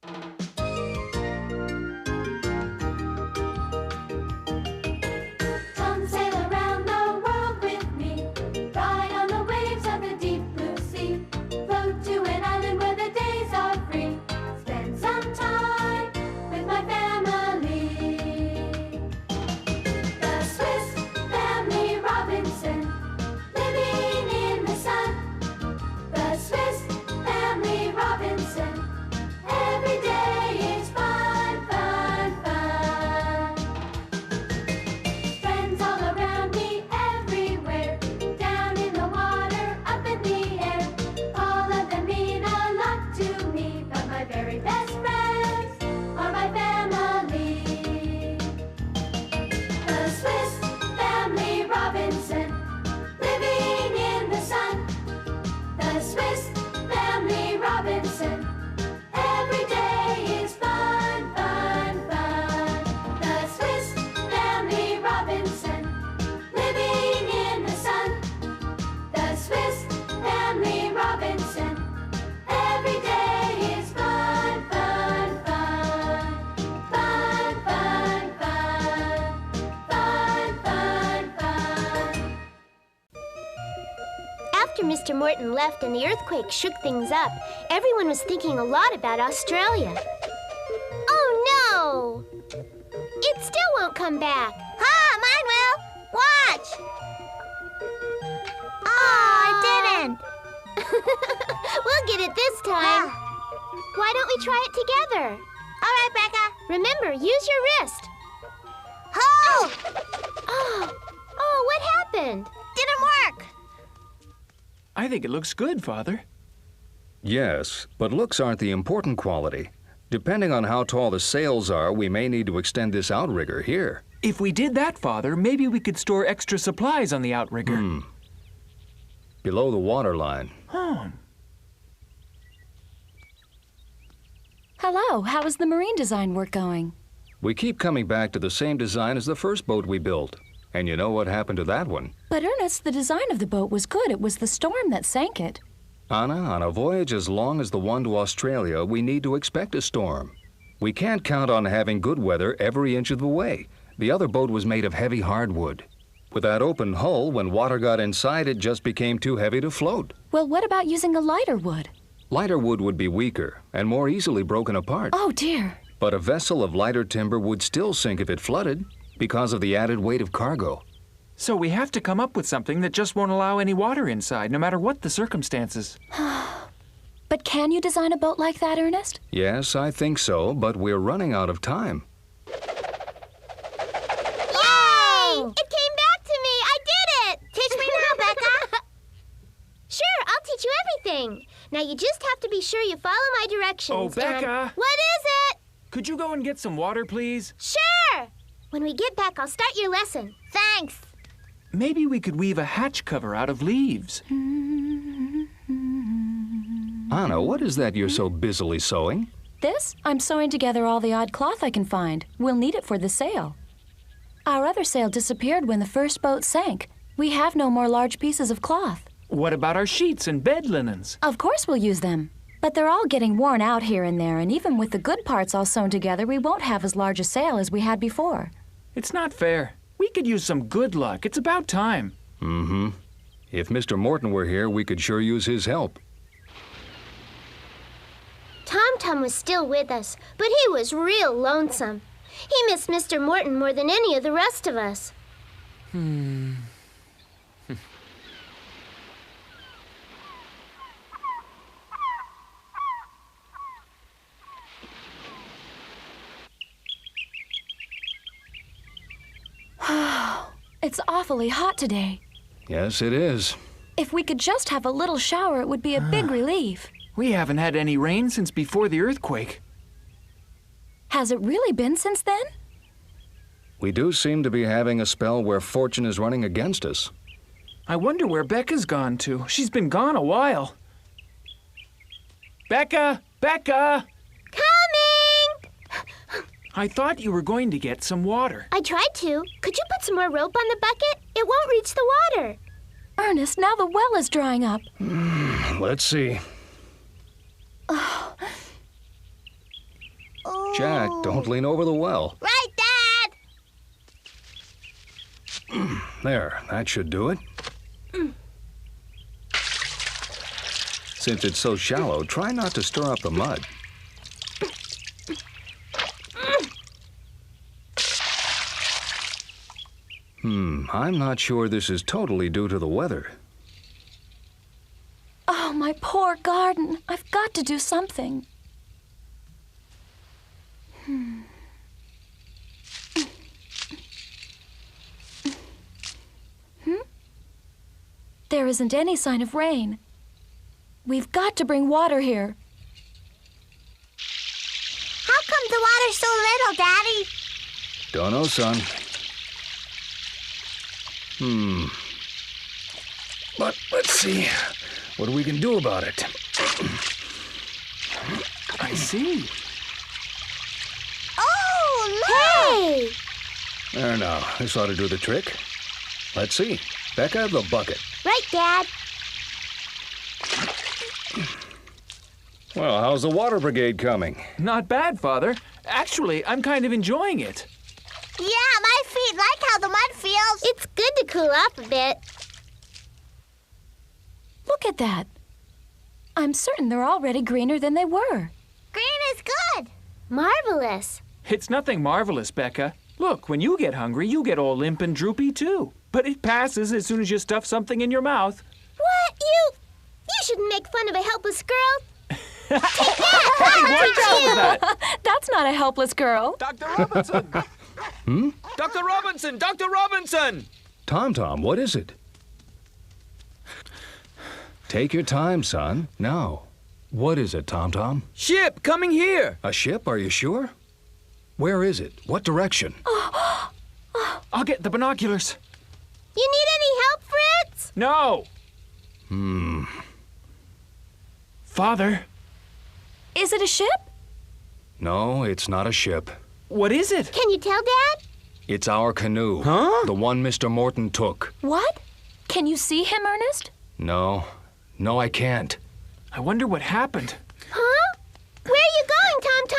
Come sail around the world with me. Ride on the waves of the deep blue sea. Float to an island where the days are free. Spend some time with my family. The Swiss Family Robinson, living in the sun. The Swiss Family Robinson, every day is fun, fun, fun. Friends all around me, everywhere. Down in the water, up in the air. All of them mean a lot to me, but my very best friends are my family. The Swiss Family Robinson, living in the sun. The Swiss Family Robinson, every day is fun, fun, fun. The Swiss Family Robinson, living in the sun. The Swiss Family Robinson, every day is fun, fun, fun. Fun, fun, fun. Fun, fun, fun. After Mr. Morton left and the earthquake shook things up, everyone was thinking a lot about Australia. Oh no! It still won't come back. Mine will. Watch! Oh, it didn't. We'll get it this time. Why don't we try it together? All right, Becca. Remember, use your wrist. Oh! Oh, what happened? Didn't work. I think it looks good, Father. Yes, but looks aren't the important quality. Depending on how tall the sails are, we may need to extend this outrigger here. If we did that, Father, maybe we could store extra supplies on the outrigger. Below the waterline. Hello, how is the marine design work going? We keep coming back to the same design as the first boat we built. And you know what happened to that one? But Ernest, the design of the boat was good. It was the storm that sank it. Anna, on a voyage as long as the one to Australia, we need to expect a storm. We can't count on having good weather every inch of the way. The other boat was made of heavy hardwood. With that open hull, when water got inside, it just became too heavy to float. Well, what about using a lighter wood? Lighter wood would be weaker and more easily broken apart. Oh, dear. But a vessel of lighter timber would still sink if it flooded because of the added weight of cargo. So we have to come up with something that just won't allow any water inside, no matter what the circumstances. But can you design a boat like that, Ernest? Yes, I think so, but we're running out of time. Yay! It came back to me! I did it! Teach me now, Becca! Sure, I'll teach you everything. Now you just have to be sure you follow my directions. Oh, Becca! And... What is it? Could you go and get some water, please? Sure! When we get back, I'll start your lesson. Thanks. Maybe we could weave a hatch cover out of leaves. Anna, what is that you're so busily sewing? This? I'm sewing together all the odd cloth I can find. We'll need it for the sail. Our other sail disappeared when the first boat sank. We have no more large pieces of cloth. What about our sheets and bed linens? Of course we'll use them. But they're all getting worn out here and there, and even with the good parts all sewn together, we won't have as large a sail as we had before. It's not fair. We could use some good luck. It's about time. If Mr. Morton were here, we could sure use his help. Tom Tom was still with us, but he was real lonesome. He missed Mr. Morton more than any of the rest of us. It's awfully hot today. Yes, it is. If we could just have a little shower, it would be a big relief. We haven't had any rain since before the earthquake. Has it really been since then? We do seem to be having a spell where fortune is running against us. I wonder where Becca's gone to. She's been gone a while. Becca! Becca! Coming! I thought you were going to get some water. I tried to. Could you put some more rope on the bucket? It won't reach the water. Ernest, now the well is drying up. Let's see. Jack, don't lean over the well. Right, Dad! There, that should do it. Since it's so shallow, try not to stir up the mud. I'm not sure this is totally due to the weather. Oh, my poor garden. I've got to do something. There isn't any sign of rain. We've got to bring water here. How come the water's so little, Daddy? Don't know, son. But let's see what we can do about it. I see. Oh, look! Hey! There now, this ought to do the trick. Let's see. Becca, the bucket. Right, Dad. Well, how's the water brigade coming? Not bad, Father. Actually, I'm kind of enjoying it. Yeah, my feet like how the mud feels. It's good to cool off a bit. Look at that. I'm certain they're already greener than they were. Green is good. Marvelous. It's nothing marvelous, Becca. Look, when you get hungry, you get all limp and droopy, too. But it passes as soon as you stuff something in your mouth. What? You shouldn't make fun of a helpless girl. Hey, watch out with that! That's not a helpless girl. Dr. Robinson! Dr. Robinson! Dr. Robinson! Tom, what is it? Take your time, son. Now. What is it, Tom? Ship coming here! A ship, are you sure? Where is it? What direction? I'll get the binoculars. You need any help, Fritz? No! Father, Is it a ship? No, it's not a ship. what is it? Can you tell, Dad? It's our canoe. Huh? The one Mr. Morton took. What? Can you see him, Ernest? No, I can't. I wonder what happened. Huh? Where are you going, Tom?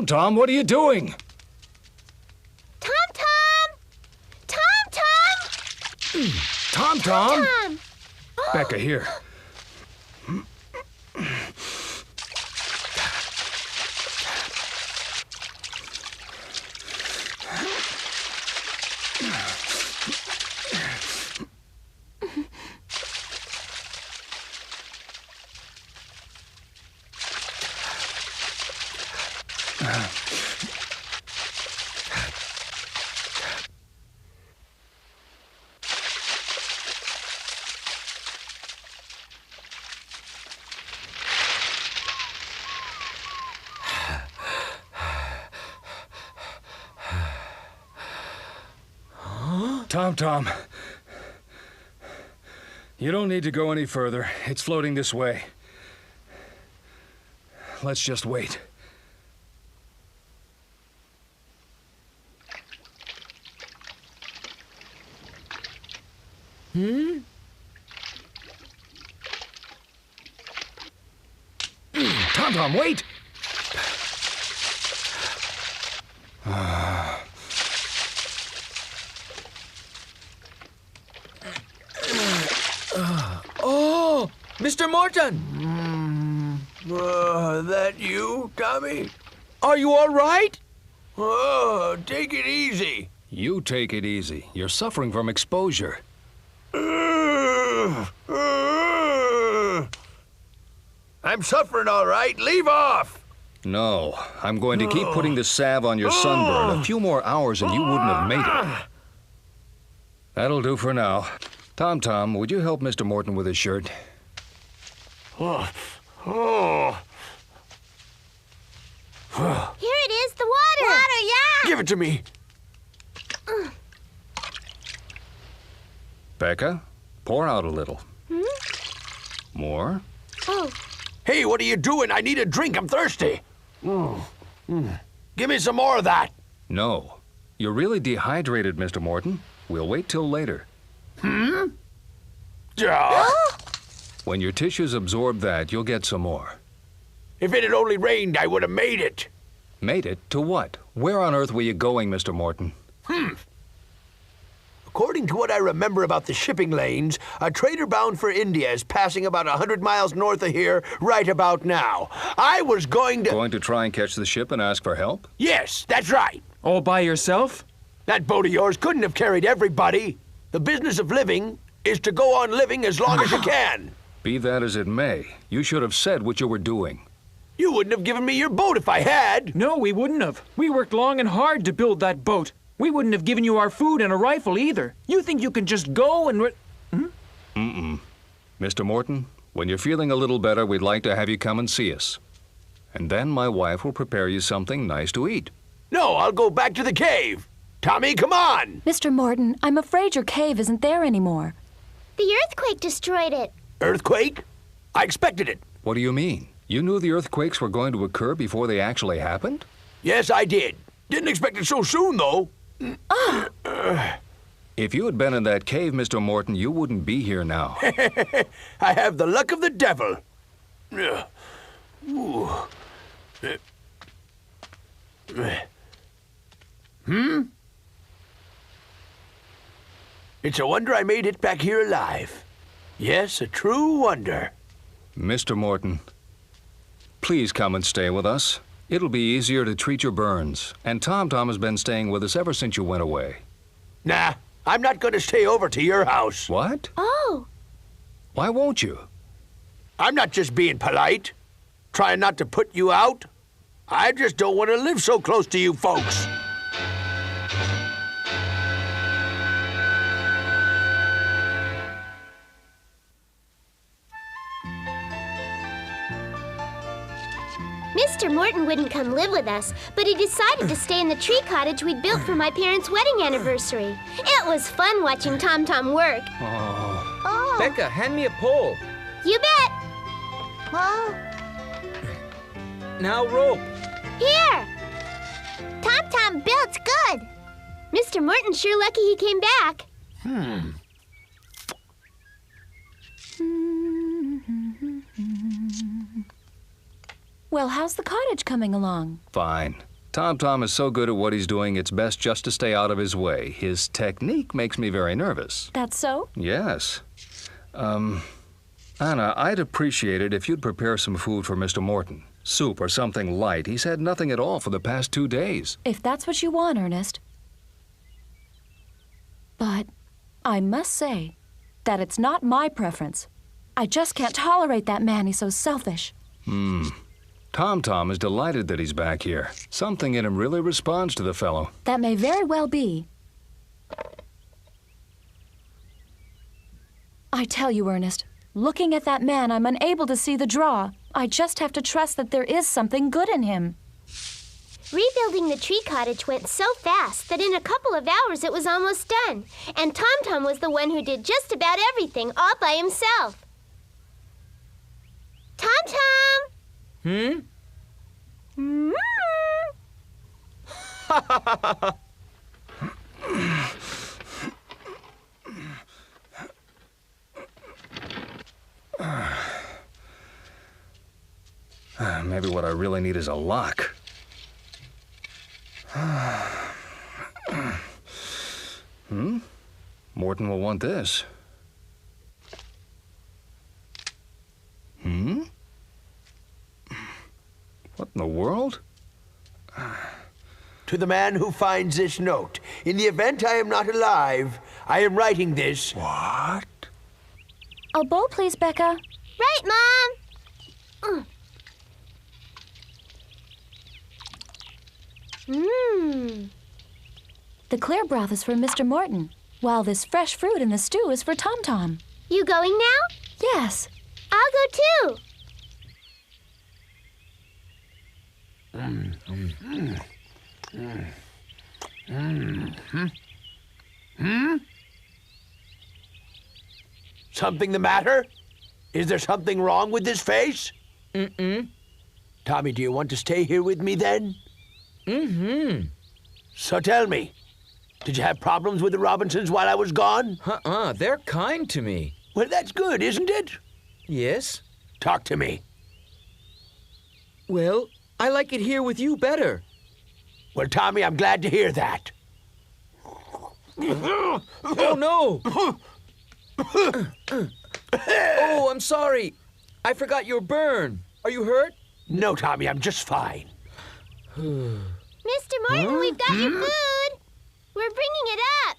Tom, what are you doing? Tom! Tom! Becca, here. Tom. You don't need to go any further. It's floating this way. Let's just wait. Tom, wait! Oh, Mr. Morton! That you, Tommy? Are you all right? Oh, take it easy. You take it easy. You're suffering from exposure. I'm suffering all right. Leave off. No, I'm going to keep putting the salve on your sunburn a few more hours and you wouldn't have made it. That'll do for now. Tom, would you help Mr. Morton with his shirt? Oh. Here it is, the water. Water, yeah. Give it to me. Becca, pour out a little. More? Oh, Hey, what are you doing? I need a drink. I'm thirsty. Give me some more of that. No. You're really dehydrated, Mr. Morton. We'll wait till later. Duh. When your tissues absorb that, you'll get some more. If it had only rained, I would have made it. Made it? To what? Where on earth were you going, Mr. Morton? According to what I remember about the shipping lanes, a trader bound for India is passing about 100 miles north of here right about now. I was going to... Going to try and catch the ship and ask for help? Yes, that's right. All by yourself? That boat of yours couldn't have carried everybody. The business of living is to go on living as long as you can. Be that as it may, you should have said what you were doing. You wouldn't have given me your boat if I had. No, we wouldn't have. We worked long and hard to build that boat. We wouldn't have given you our food and a rifle either. You think you can just go and... Mr. Morton, when you're feeling a little better, we'd like to have you come and see us. And then my wife will prepare you something nice to eat. No, I'll go back to the cave. Tommy, come on. Mr. Morton, I'm afraid your cave isn't there anymore. The earthquake destroyed it. Earthquake? I expected it. What do you mean? You knew the earthquakes were going to occur before they actually happened? Yes, I did. Didn't expect it so soon, though. If you had been in that cave, Mr. Morton, you wouldn't be here now. I have the luck of the devil. Ooh. It's a wonder I made it back here alive. Yes, a true wonder. Mr. Morton, please come and stay with us. It'll be easier to treat your burns. And Tom has been staying with us ever since you went away. Nah, I'm not going to stay over to your house. What? Oh, Why won't you? I'm not just being polite, trying not to put you out. I just don't want to live so close to you folks. Mr. Morton wouldn't come live with us, but he decided to stay in the tree cottage we'd built for my parents' wedding anniversary. It was fun watching Tom work. Oh. Becca, hand me a pole. You bet. Oh. Now rope. Here. Tom builds good. Mr. Morton's sure lucky he came back. Well, how's the cottage coming along? Fine. Tom is so good at what he's doing, it's best just to stay out of his way. His technique makes me very nervous. That's so? Yes. Anna, I'd appreciate it if you'd prepare some food for Mr. Morton. Soup or something light. He's had nothing at all for the past 2 days. If that's what you want, Ernest. But I must say that it's not my preference. I just can't tolerate that man. He's so selfish. Tom is delighted that he's back here. Something in him really responds to the fellow. That may very well be. I tell you, Ernest, looking at that man, I'm unable to see the draw. I just have to trust that there is something good in him. Rebuilding the tree cottage went so fast that in a couple of hours it was almost done. And Tom was the one who did just about everything all by himself. Tom! Mm. Maybe what I really need is a lock. Morton will want this. What in the world? To the man who finds this note, in the event I am not alive, I am writing this. What? A bowl, please, Becca. Right, Mom. The clear broth is for Mr. Morton, while this fresh fruit in the stew is for Tom. You going now? Yes. I'll go too. Something the matter? Is there something wrong with this face? Tommy, do you want to stay here with me then? Mm-hmm. So tell me, did you have problems with the Robinsons while I was gone? They're kind to me. Well, that's good, isn't it? Yes? Talk to me. Well, I like it here with you better. Well, Tommy, I'm glad to hear that. Oh, no! Oh, I'm sorry. I forgot your burn. Are you hurt? No, Tommy, I'm just fine. Mr. Morton, we've got your food. We're bringing it up.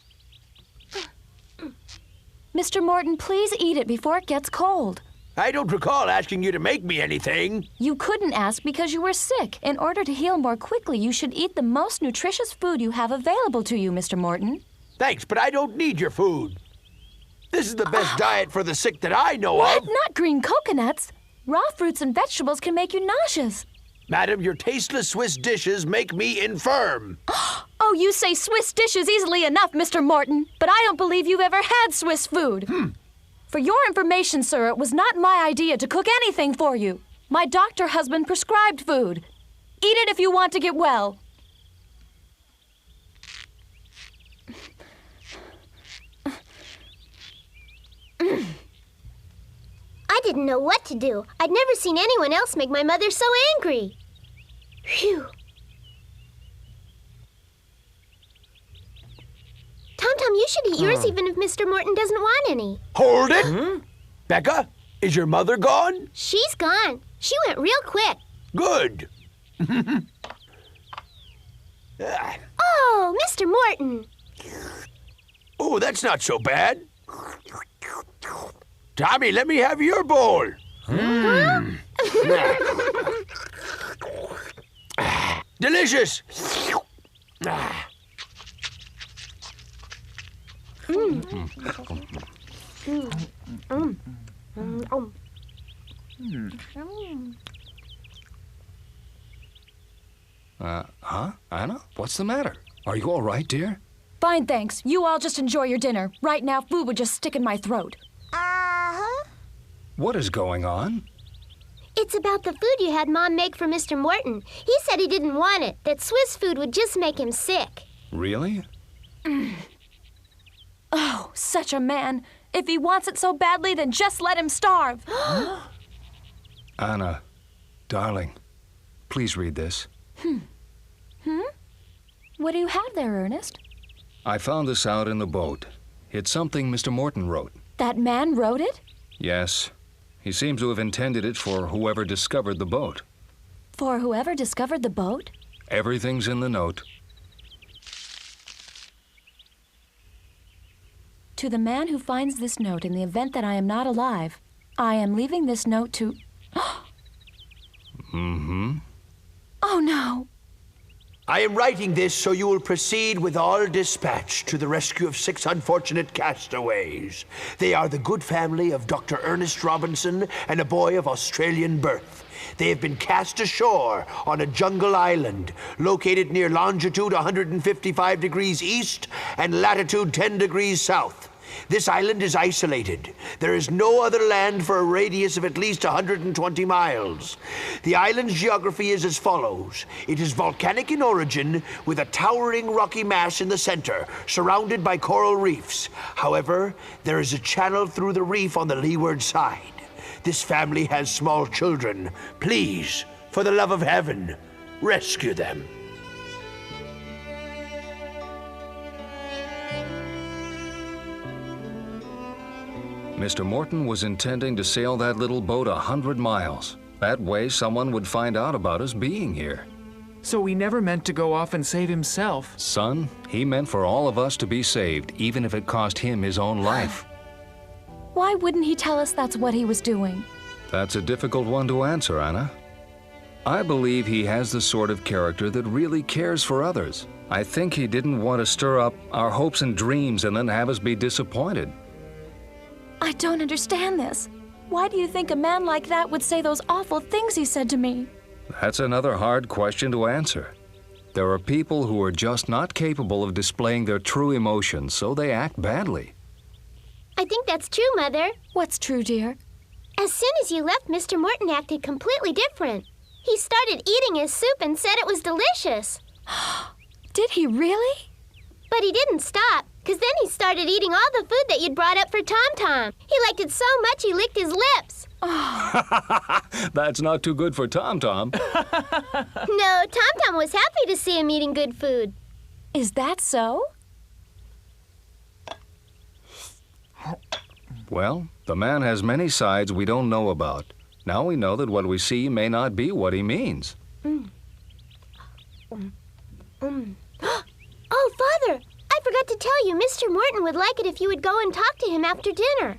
Mr. Morton, please eat it before it gets cold. I don't recall asking you to make me anything. You couldn't ask because you were sick. In order to heal more quickly, you should eat the most nutritious food you have available to you, Mr. Morton. Thanks, but I don't need your food. This is the best diet for the sick that I know What? of. Not green coconuts. Raw fruits and vegetables can make you nauseous. Madam, your tasteless Swiss dishes make me infirm. Oh, you say Swiss dishes easily enough, Mr. Morton, but I don't believe you've ever had Swiss food. For your information, sir, it was not my idea to cook anything for you. My doctor husband prescribed food. Eat it if you want to get well. I didn't know what to do. I'd never seen anyone else make my mother so angry. Phew. Tom, you should eat yours even if Mr. Morton doesn't want any. Hold it! Becca, is your mother gone? She's gone. She went real quick. Good. Oh, Mr. Morton. Oh, that's not so bad. Tommy, let me have your bowl. Delicious. Anna? What's the matter? Are you all right, dear? Fine, thanks. You all just enjoy your dinner. Right now, food would just stick in my throat. What is going on? It's about the food you had Mom make for Mr. Morton. He said he didn't want it, that Swiss food would just make him sick. Really? Oh, such a man. If he wants it so badly, then just let him starve. Anna, darling, please read this. What do you have there, Ernest? I found this out in the boat. It's something Mr. Morton wrote. That man wrote it? Yes. He seems to have intended it for whoever discovered the boat. For whoever discovered the boat? Everything's in the note. To the man who finds this note in the event that I am not alive, I am leaving this note to... Oh, no. I am writing this so you will proceed with all dispatch to the rescue of 6 unfortunate castaways. They are the good family of Dr. Ernest Robinson and a boy of Australian birth. They have been cast ashore on a jungle island located near longitude 155 degrees east and latitude 10 degrees south. This island is isolated. There is no other land for a radius of at least 120 miles. The island's geography is as follows. It is volcanic in origin, with a towering rocky mass in the center, surrounded by coral reefs. However, there is a channel through the reef on the leeward side. This family has small children. Please, for the love of heaven, rescue them. Mr. Morton was intending to sail that little boat 100 miles. That way, someone would find out about us being here. So he never meant to go off and save himself. Son, he meant for all of us to be saved, even if it cost him his own life. Why wouldn't he tell us that's what he was doing? That's a difficult one to answer, Anna. I believe he has the sort of character that really cares for others. I think he didn't want to stir up our hopes and dreams and then have us be disappointed. I don't understand this. Why do you think a man like that would say those awful things he said to me? That's another hard question to answer. There are people who are just not capable of displaying their true emotions, so they act badly. I think that's true, Mother. What's true, dear? As soon as you left, Mr. Morton acted completely different. He He started eating his soup and said it was delicious. Did he really? But he didn't stop, because then he started eating all the food that you'd brought up for Tom Tom. He liked it so much he licked his lips. That's not too good for Tom Tom. No, Tom Tom was happy to see him eating good food. Is that so? Well, the man has many sides we don't know about. Now we know that what we see may not be what he means. Oh, Father, I forgot to tell you, Mr. Morton would like it if you would go and talk to him after dinner.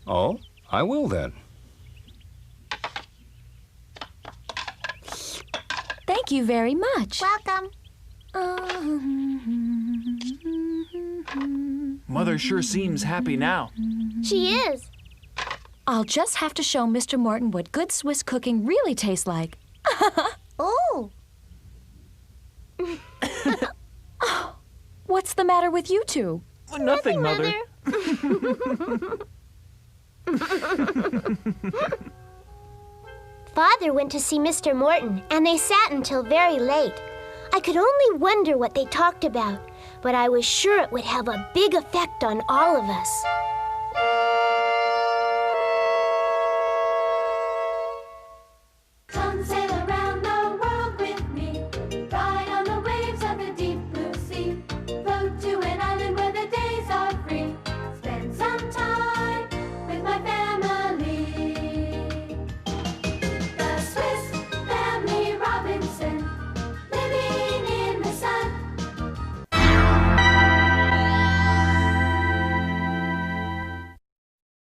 Oh, I will then. Thank you very much. Welcome. Mother sure seems happy now. She is. I'll just have to show Mr. Morton what good Swiss cooking really tastes like. Oh. What's the matter with you two? Nothing, Mother. Father went to see Mr. Morton, and they sat until very late. I could only wonder what they talked about, but I was sure it would have a big effect on all of us.